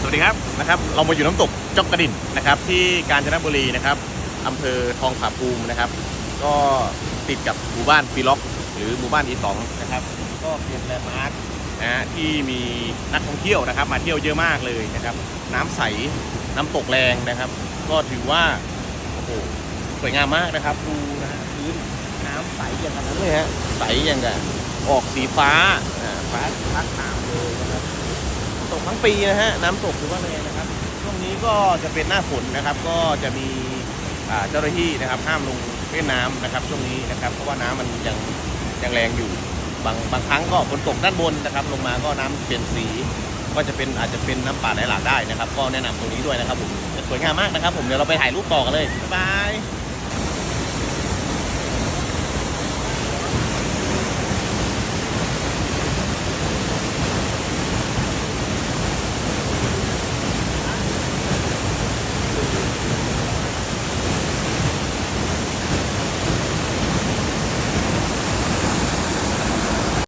วัสดีครับเรามาอยู่น้ำตกจอกกระดิ่นนะครับที่กาญจนบุรีนะครับอำเภอทองผาภูมินะครับก็ติดกับหมู่บ้านปีล็อกหรือหมู่บ้านE2นะครับก็เป็นแลนด์มาร์คนะที่มีนักท่องเที่ยวนะครับมาเที่ยวเยอะมากเลยนะครับน้ำใสน้ำตกแรงนะครับก็ถือว่าโอ้โหสวยงามมากนะครับดูนะฮะพื้นน้ำใสอย่างนั้นเลยฮะใสอย่างกับออกสีฟ้าฟ้าทักน้ำเลยนะครับตกทั้งปีนะฮะน้ำตกถือว่าแรงนะครับช่วงนี้ก็จะเป็นหน้าฝนนะครับก็จะมีเจ้าหน้าที่นะครับห้ามลงเล่นน้ำนะครับช่วงนี้นะครับเพราะว่าน้ำมันยังแรงอยู่บางครั้งก็ฝนตกด้านบนนะครับลงมาก็น้ำเปลี่ยนสีก็จะเป็นอาจจะเป็นน้ำป่าไหลหลากได้นะครับก็แนะนำตรงนี้ด้วยนะครับผมสวยงามมากนะครับผมเดี๋ยวเราไปถ่ายรูปต่อกันเลยบ๊ายบาย